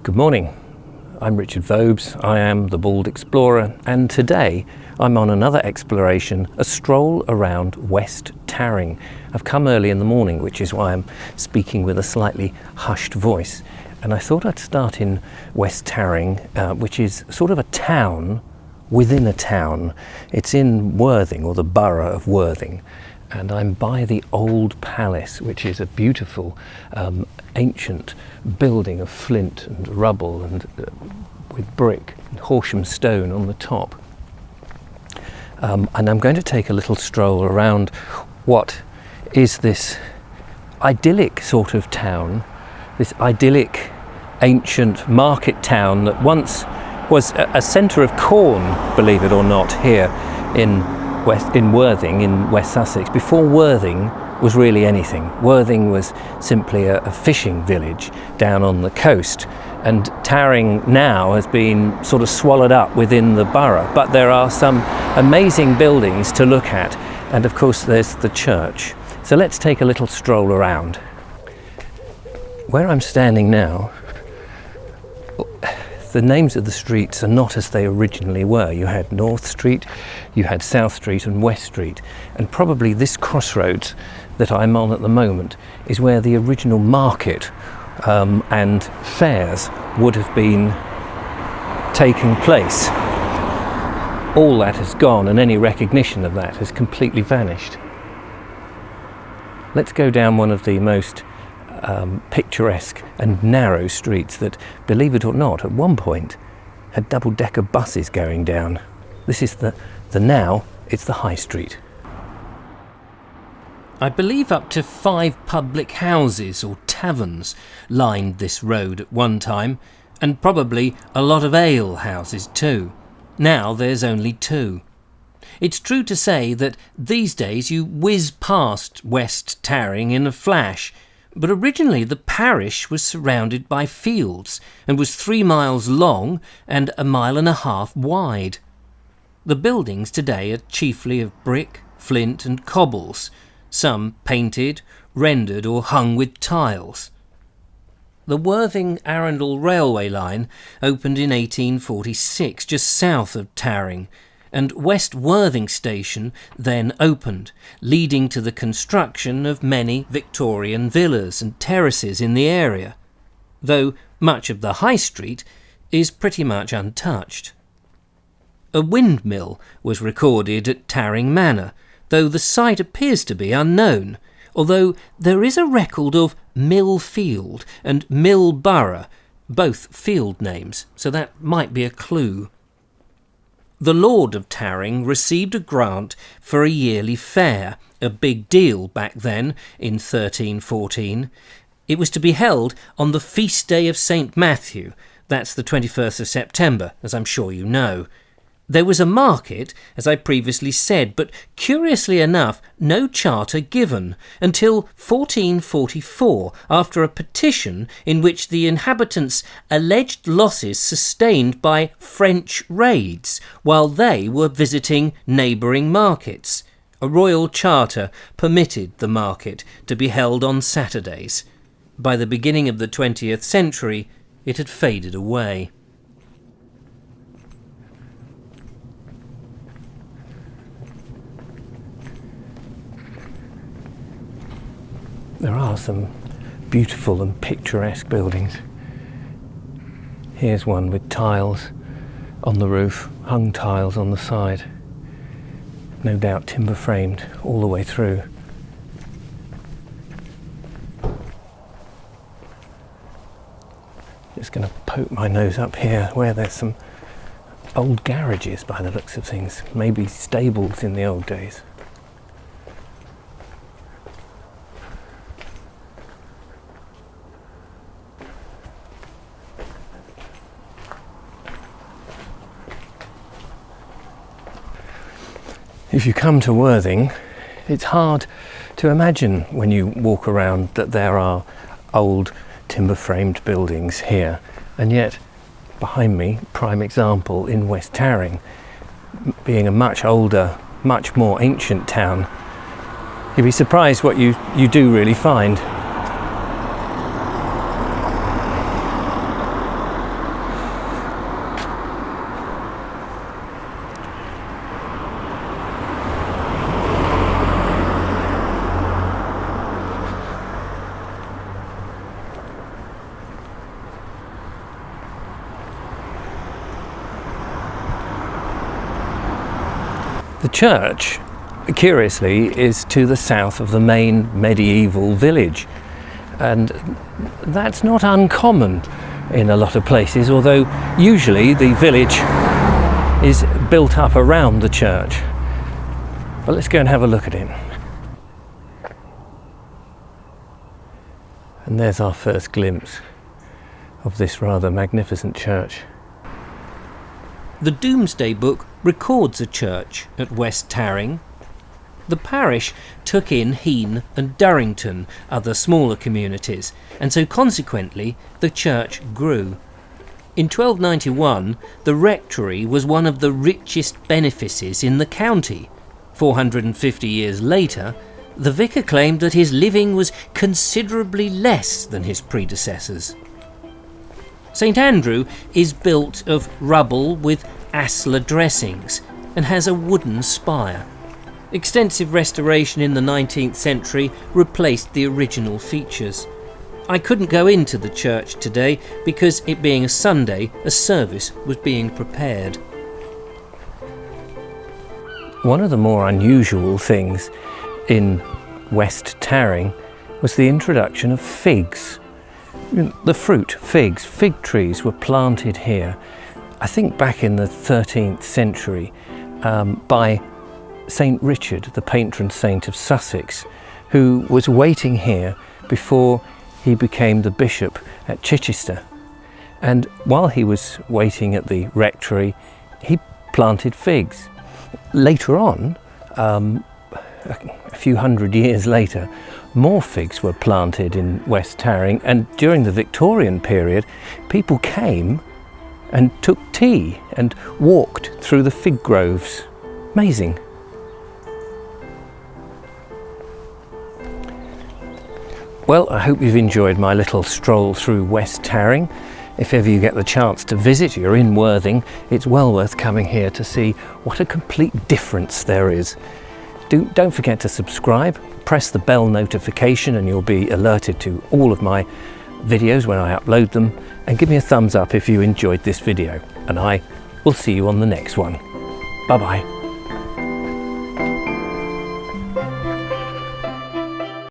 Good morning, I'm Richard Vobes, I am the Bald Explorer, and today I'm on another exploration, a stroll around West Tarring. I've come early in the morning, which is why I'm speaking with a slightly hushed voice, and I thought I'd start in West Tarring, which is sort of a town within a town. It's in Worthing, or the borough of Worthing, and I'm by the Old Palace, which is a beautiful ancient building of flint and rubble and with brick and Horsham stone on the top. And I'm going to take a little stroll around what is this idyllic sort of town, this idyllic ancient market town that once was a centre of corn, believe it or not, here in Worthing, in West Sussex, before Worthing was really anything. Worthing was simply a fishing village down on the coast, and Tarring now has been sort of swallowed up within the borough. But there are some amazing buildings to look at, and of course there's the church. So let's take a little stroll around. Where I'm standing now, the names of the streets are not as they originally were. You had North Street, you had South Street and West Street, and probably this crossroads that I'm on at the moment is where the original market and fairs would have been taking place. All that has gone, and any recognition of that has completely vanished. Let's go down one of the most picturesque and narrow streets that, believe it or not, at one point had double-decker buses going down. This is the now, it's the High Street. I believe up to 5 public houses or taverns lined this road at one time, and probably a lot of ale houses too. Now there's only 2. It's true to say that these days you whiz past West Tarring in a flash, but originally the parish was surrounded by fields and was 3 miles long and 1.5 miles wide. The buildings today are chiefly of brick, flint and cobbles, some painted, rendered or hung with tiles. The Worthing-Arundel railway line opened in 1846 just south of Tarring, and West Worthing Station then opened, leading to the construction of many Victorian villas and terraces in the area, though much of the High Street is pretty much untouched. A windmill was recorded at Tarring Manor, though the site appears to be unknown, although there is a record of Mill Field and Mill Borough, both field names, so that might be a clue. The Lord of Tarring received a grant for a yearly fair, a big deal back then in 1314. It was to be held on the feast day of St. Matthew, that's the 21st of September, as I'm sure you know. There was a market, as I previously said, but curiously enough, no charter given until 1444, after a petition in which the inhabitants alleged losses sustained by French raids while they were visiting neighbouring markets. A royal charter permitted the market to be held on Saturdays. By the beginning of the 20th century, it had faded away. There are some beautiful and picturesque buildings. Here's one with tiles on the roof, hung tiles on the side. No doubt timber framed all the way through. Just going to poke my nose up here where there's some old garages by the looks of things, maybe stables in the old days. If you come to Worthing, it's hard to imagine when you walk around that there are old timber-framed buildings here, and yet behind me, prime example in West Tarring, being a much older, much more ancient town, you'd be surprised what you do really find. The church, curiously, is to the south of the main medieval village, and that's not uncommon in a lot of places, although usually the village is built up around the church. But let's go and have a look at it. And there's our first glimpse of this rather magnificent church. The Domesday Book records a church at West Tarring. The parish took in Heen and Durrington, other smaller communities, and so consequently the church grew. In 1291, the rectory was one of the richest benefices in the county. 450 years later, the vicar claimed that his living was considerably less than his predecessors. St Andrew is built of rubble with aslar dressings and has a wooden spire. Extensive restoration in the 19th century replaced the original features. I couldn't go into the church today because, it being a Sunday, a service was being prepared. One of the more unusual things in West Tarring was the introduction of figs. The fruit, figs, fig trees were planted here, I think back in the 13th century, by St Richard, the patron saint of Sussex, who was waiting here before he became the bishop at Chichester. And while he was waiting at the rectory, he planted figs. Later on, a few hundred years later, more figs were planted in West Tarring, and during the Victorian period, people came and took tea and walked through the fig groves. Amazing. Well, I hope you've enjoyed my little stroll through West Tarring. If ever you get the chance to visit, you're in Worthing, it's well worth coming here to see what a complete difference there is. Don't forget to subscribe, press the bell notification and you'll be alerted to all of my videos when I upload them, and give me a thumbs up if you enjoyed this video, and I will see you on the next one. Bye bye.